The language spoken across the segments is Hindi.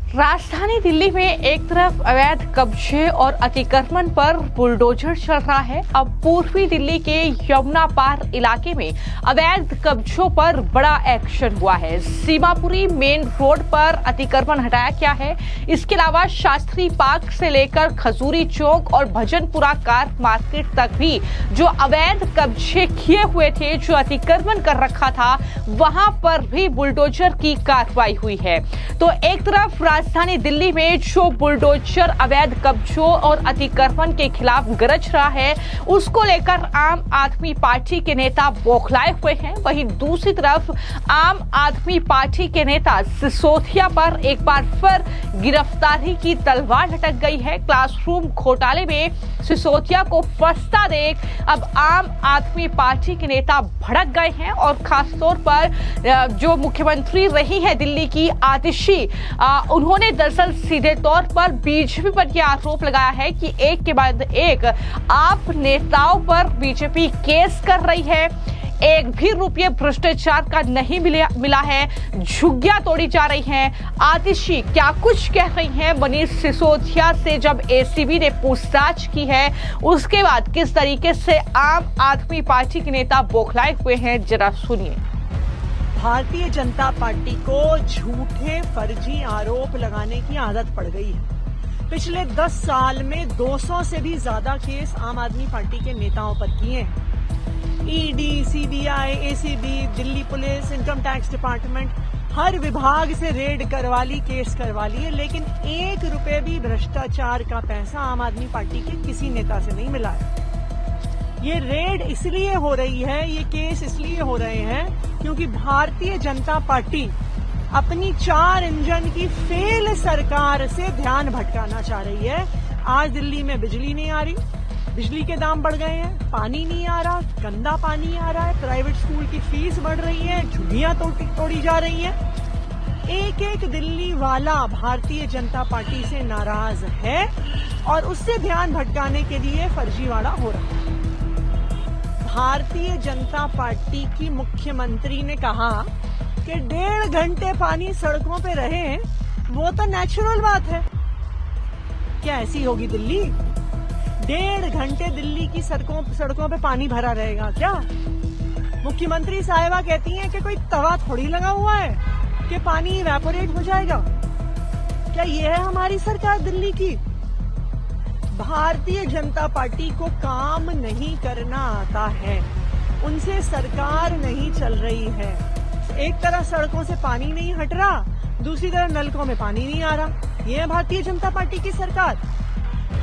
राजधानी दिल्ली में एक तरफ अवैध कब्जे और अतिक्रमण पर बुलडोजर चल रहा है। अब पूर्वी दिल्ली के यमुना पार इलाके में अवैध कब्जों पर बड़ा एक्शन हुआ है। सीमापुरी मेन रोड पर अतिक्रमण हटाया गया है। इसके अलावा शास्त्री पार्क से लेकर खजूरी चौक और भजनपुरा कार मार्केट तक भी जो अवैध कब्जे किए हुए थे, जो अतिक्रमण कर रखा था, वहां पर भी बुलडोजर की कार्रवाई हुई है। तो एक तरफ राजधानी दिल्ली में जो बुलडोजर अवैध कब्जों और अतिक्रमण के खिलाफ गरज रहा है, उसको लेकर आम आदमी पार्टी के नेता बौखलाए हुए हैं। वहीं दूसरी तरफ आम आदमी पार्टी के नेता सिसोदिया पर एक बार फिर गिरफ्तारी की तलवार लटक गई है। क्लासरूम घोटाले में सिसोदिया को फंसता देख अब आम आदमी पार्टी के नेता भड़क गए हैं और खासतौर पर जो मुख्यमंत्री रही है दिल्ली की आतिशी, उन्होंने दरअसल सीधे तौर पर बीजेपी पर यह आरोप लगाया है कि एक के बाद एक आप नेताओं पर बीजेपी केस कर रही है, एक भी रुपये भ्रष्टाचार का नहीं मिला है, झुग्गियां तोड़ी जा रही हैं। आतिशी क्या कुछ कह रही हैं मनीष सिसोदिया से जब एसीबी ने पूछताछ की है, उसके बाद किस तरीके से आम आदमी पार्टी के नेता बौखलाए हुए हैं, जरा सुनिए। भारतीय जनता पार्टी को झूठे फर्जी आरोप लगाने की आदत पड़ गई है। पिछले 10 साल में 200 से भी ज्यादा केस आम आदमी पार्टी के नेताओं पर किए हैं। ED, CBI, ACB, Delhi police, income tax department, हर विभाग से रेड करवा ली, केस करवा लिए, लेकिन 1 रुपए भी भ्रष्टाचार का पैसा आम आदमी पार्टी के किसी नेता से नहीं मिला है। ये रेड इसलिए हो रही है, ये केस इसलिए हो रहे हैं क्योंकि भारतीय जनता पार्टी अपनी 4 इंजन की फेल सरकार से ध्यान भटकाना चाह रही है। आज दिल्ली में बिजली नहीं आ रही, बिजली के दाम बढ़ गए हैं, पानी नहीं आ रहा, गंदा पानी आ रहा है, प्राइवेट स्कूल की फीस बढ़ रही है, झुग्गियां तोड़ी जा रही हैं। एक एक दिल्ली वाला भारतीय जनता पार्टी से नाराज है और उससे ध्यान भटकाने के लिए फर्जीवाड़ा हो रहा है। भारतीय जनता पार्टी की मुख्यमंत्री ने कहा कि 1.5 घंटे पानी सड़कों पे रहे, वो तो नेचुरल बात है। क्या ऐसी होगी दिल्ली? 1.5 घंटे दिल्ली की सड़कों पे पानी भरा रहेगा क्या? मुख्यमंत्री साहिबा कहती हैं कि कोई तवा थोड़ी लगा हुआ है कि पानी इवेपोरेट हो जाएगा। क्या ये है हमारी सरकार दिल्ली की? भारतीय जनता पार्टी को काम नहीं करना आता है, उनसे सरकार नहीं चल रही है। एक तरह सड़कों से पानी नहीं हट रहा, दूसरी तरफ नलकों में पानी नहीं आ रहा। ये है भारतीय जनता पार्टी की सरकार।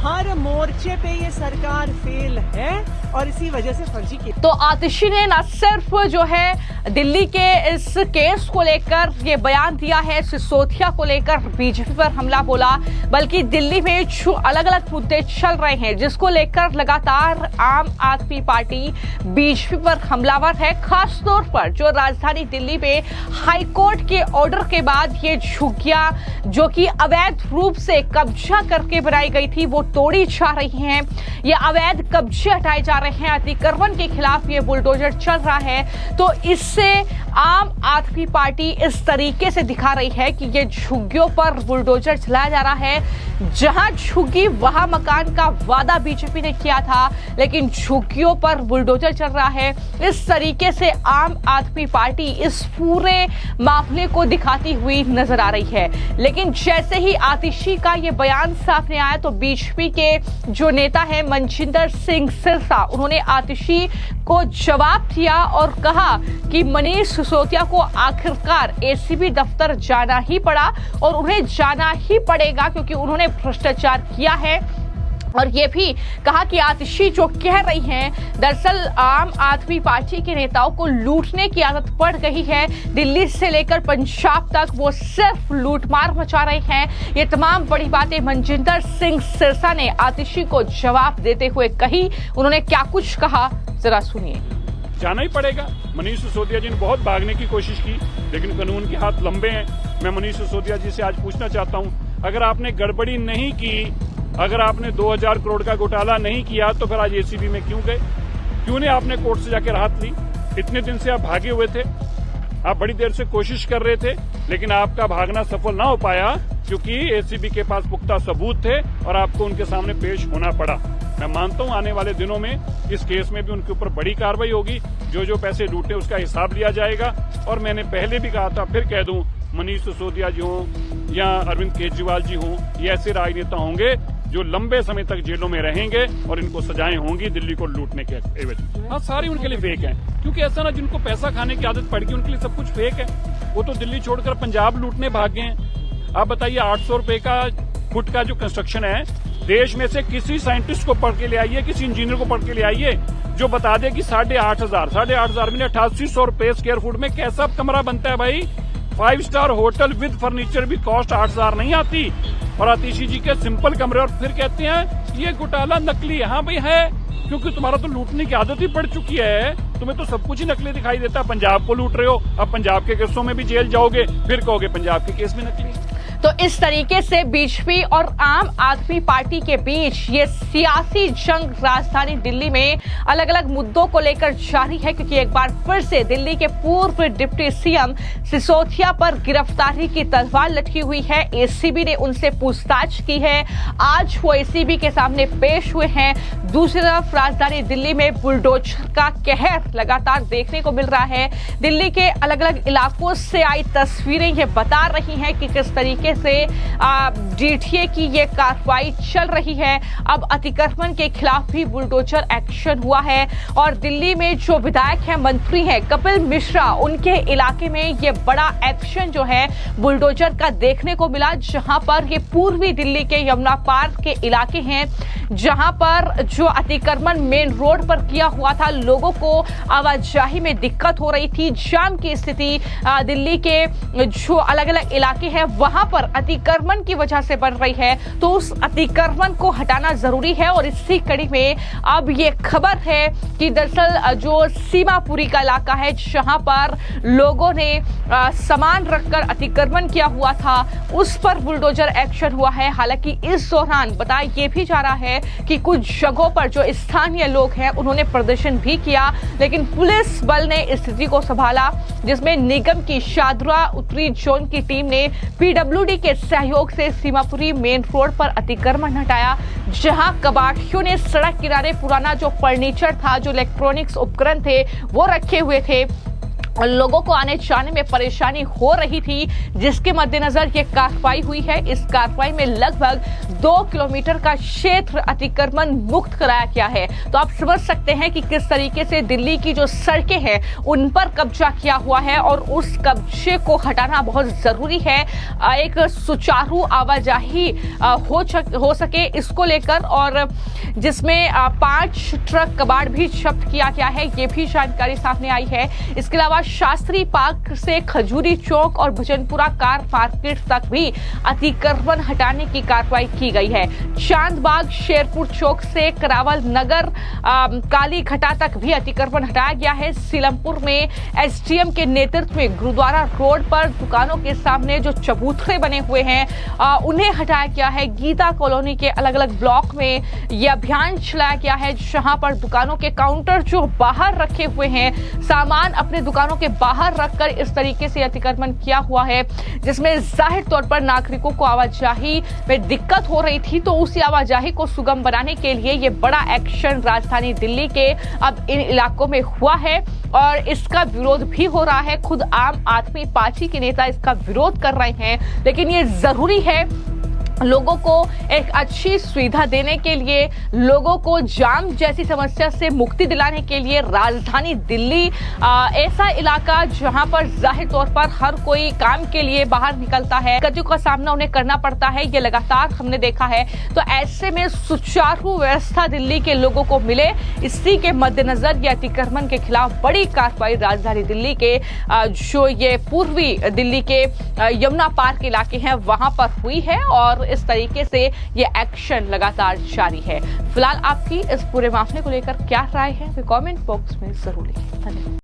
हर मोर्चे पे ये सरकार फेल है और इसी वजह से फर्जी की। तो आतिशी ने न सिर्फ जो है दिल्ली के इस केस को लेकर ये बयान दिया है, सिसोदिया को लेकर बीजेपी पर हमला बोला, बल्कि दिल्ली में जो अलग अलग मुद्दे चल रहे हैं जिसको लेकर लगातार आम आदमी पार्टी बीजेपी पर हमलावर है। खासतौर पर जो राजधानी दिल्ली में हाईकोर्ट के ऑर्डर के बाद ये झुग्गियां जो कि अवैध रूप से कब्जा करके बनाई गई थी, वो तोड़ी जा रही हैं। ये अवैध कब्जे हटाए जा रहे हैं, अतिक्रमण के खिलाफ ये बुलडोजर चल रहा है। तो इससे आम आदमी पार्टी इस तरीके से दिखा रही है कि ये झुग्गियों पर बुलडोजर चलाया जा रहा है। जहां झुग्गी वहां मकान का वादा बीजेपी ने किया था, लेकिन झुग्गियों पर बुलडोजर चल रहा है। इस तरीके से आम आदमी पार्टी इस पूरे मामले को दिखाती हुई नजर आ रही है। लेकिन जैसे ही आतिशी का ये बयान सामने आया तो बीजेपी के जो नेता है मनजिंदर सिंह सिरसा, उन्होंने आतिशी को जवाब दिया और कहा कि मनीष सिसोदिया को आखिरकार एसीबी दफ्तर जाना ही पड़ा और उन्हें जाना ही पड़ेगा क्योंकि उन्होंने भ्रष्टाचार किया है। और ये भी कहा कि आतिशी जो कह रही हैं, दरअसल आम आदमी पार्टी के नेताओं को लूटने की आदत पड़ गई है। दिल्ली से लेकर पंजाब तक वो सिर्फ लूटमार मचा रहे हैं। ये तमाम बड़ी बातें मनजिंदर सिंह सिरसा ने आतिशी को जवाब देते हुए कही। उन्होंने क्या कुछ कहा, जरा सुनिए। जाना ही पड़ेगा। मनीष सिसोदिया जी ने बहुत भागने की कोशिश की, लेकिन कानून के हाथ लंबे हैं। मैं मनीष सिसोदिया जी से आज पूछना चाहता हूं, अगर आपने गड़बड़ी नहीं की, अगर आपने 2000 करोड़ का घोटाला नहीं किया, तो फिर आज एसीबी में क्यों गए? क्यों नहीं आपने कोर्ट से जाकर राहत ली? इतने दिन से आप भागे हुए थे, आप बड़ी देर से कोशिश कर रहे थे, लेकिन आपका भागना सफल ना हो पाया क्योंकि एसीबी के पास पुख्ता सबूत थे और आपको उनके सामने पेश होना पड़ा। मैं मानता हूं आने वाले दिनों में इस केस में भी उनके ऊपर बड़ी कार्रवाई होगी। जो पैसे लूटे उसका हिसाब लिया जाएगा। और मैंने पहले भी कहा था, फिर कह दूं, मनीष सिसोदिया जी हों या अरविंद केजरीवाल जी हों, ये ऐसे राजनेता होंगे जो लंबे समय तक जेलों में रहेंगे और इनको सजाएं होंगी दिल्ली को लूटने के एवज में। हाँ, सारे उनके लिए फेक हैं, क्योंकि ऐसा ना जिनको पैसा खाने की आदत पड़ गई उनके लिए सब कुछ फेक है। वो तो दिल्ली छोड़कर पंजाब लूटने भाग गए हैं। आप बताइए, 800 रुपए का फुट का जो कंस्ट्रक्शन है, देश में से किसी साइंटिस्ट को पढ़ के ले आइए, किसी इंजीनियर को पढ़ के ले आइए जो बता दे कि 8,500 में 8800 रुपए स्क्वायर फुट में कैसा कमरा बनता है भाई। 5 स्टार होटल विद फर्नीचर भी कॉस्ट 8,000 नहीं आती। और आतिशी जी के सिंपल कमरे, और फिर कहते हैं ये घोटाला नकली है। हाँ भाई है, क्योंकि तुम्हारा तो लूटने की आदत ही पड़ चुकी है। तुम्हें तो सब कुछ ही नकली दिखाई देता है। पंजाब को लूट रहे हो, अब पंजाब के केसों में भी जेल जाओगे, फिर कहोगे पंजाब के केस में नकली। तो इस तरीके से बीजेपी और आम आदमी पार्टी के बीच ये सियासी जंग राजधानी दिल्ली में अलग अलग मुद्दों को लेकर जारी है, क्योंकि एक बार फिर से दिल्ली के पूर्व डिप्टी सीएम सिसोदिया पर गिरफ्तारी की तलवार लटकी हुई है। एसीबी ने उनसे पूछताछ की है। आज वो एसीबी के सामने पेश हुए हैं। दूसरी तरफ राजधानी दिल्ली में बुलडोजर का कहर लगातार देखने को मिल रहा है। दिल्ली के अलग अलग इलाकों से आई तस्वीरें ये बता रही हैं कि किस तरीके से डीटीए की ये कार्रवाई चल रही है। अब अतिक्रमण के खिलाफ भी बुलडोजर एक्शन हुआ है और दिल्ली में जो विधायक हैं, मंत्री हैं कपिल मिश्रा, उनके इलाके में ये बड़ा एक्शन जो है बुलडोजर का देखने को मिला, जहां पर ये पूर्वी दिल्ली के यमुना पार्क के इलाके हैं, जहां पर जो अतिक्रमण मेन रोड पर किया हुआ था, लोगों को आवाजाही में दिक्कत हो रही थी, जाम की स्थिति दिल्ली के जो अलग अलग इलाके हैं वहां पर अतिक्रमण की वजह से बढ़ रही है। तो उस अतिक्रमण को हटाना जरूरी है। और इसी कड़ी में अब ये खबर है कि दरअसल जो सीमापुरी का इलाका है, जहां पर लोगों ने सामान रखकर अतिक्रमण किया हुआ था, उस पर बुलडोजर एक्शन हुआ है। हालांकि इस दौरान बताया यह भी जा रहा है कि कुछ जगहों पर जो स्थानीय लोग हैं उन्होंने प्रदर्शन भी किया, लेकिन पुलिस बल ने स्थिति को संभाला, जिसमें निगम की शादरा उत्तरी जोन की टीम ने पीडब्ल्यूडी के सहयोग से सीमापुरी मेन रोड पर अतिक्रमण हटाया, जहां कबाड़ियों ने सड़क किनारे पुराना जो फर्नीचर था, जो इलेक्ट्रॉनिक्स उपकरण थे, वो रखे हुए थे। लोगों को आने जाने में परेशानी हो रही थी, जिसके मद्देनजर ये कार्रवाई हुई है। इस कार्रवाई में लगभग 2 किलोमीटर का क्षेत्र अतिक्रमण मुक्त कराया गया है। तो आप समझ सकते हैं कि किस तरीके से दिल्ली की जो सड़कें हैं उन पर कब्जा किया हुआ है और उस कब्जे को हटाना बहुत जरूरी है। एक सुचारू आवाजाही हो सके, इसको लेकर, और जिसमें 5 ट्रक कबाड़ भी जब्त किया गया है, ये भी जानकारी सामने आई है। इसके अलावा शास्त्री पार्क से खजूरी चौक और भजनपुरा कार मार्केट तक भी अतिक्रमण हटाने की कार्रवाई की गई है। चांदबाग शेरपुर चौक से करावल नगर काली घटा तक भी अतिक्रमण हटाया गया है। सीलमपुर में एसडीएम के नेतृत्व में गुरुद्वारा रोड पर दुकानों के सामने जो चबूतरे बने हुए हैं उन्हें हटाया गया है। गीता कॉलोनी के अलग अलग ब्लॉक में यह अभियान चलाया गया है, जहां पर दुकानों के काउंटर जो बाहर रखे हुए हैं, सामान अपने दुकानों के बाहर रखकर इस तरीके से अतिक्रमण किया हुआ है, जिसमें जाहिर तौर पर नागरिकों को आवाजाही में दिक्कत हो रही थी। तो उसी आवाजाही को सुगम बनाने के लिए ये बड़ा एक्शन राजधानी दिल्ली के अब इन इलाकों में हुआ है और इसका विरोध भी हो रहा है। खुद आम आदमी पार्टी के नेता इसका विरोध कर रहे हैं, लेकिन ये जरूरी है लोगों को एक अच्छी सुविधा देने के लिए, लोगों को जाम जैसी समस्या से मुक्ति दिलाने के लिए। राजधानी दिल्ली ऐसा इलाका जहां पर जाहिर तौर पर हर कोई काम के लिए बाहर निकलता है, दिक्कतों का सामना उन्हें करना पड़ता है, ये लगातार हमने देखा है। तो ऐसे में सुचारू व्यवस्था दिल्ली के लोगों को मिले, इसी के मद्देनजर ये अतिक्रमण के खिलाफ बड़ी कार्रवाई राजधानी दिल्ली के जो ये पूर्वी दिल्ली के यमुना पार्क इलाके हैं वहां पर हुई है और इस तरीके से ये एक्शन लगातार जारी है। फिलहाल आपकी इस पूरे मामले को लेकर क्या राय है, कमेंट बॉक्स में जरूर लिखें। धन्यवाद।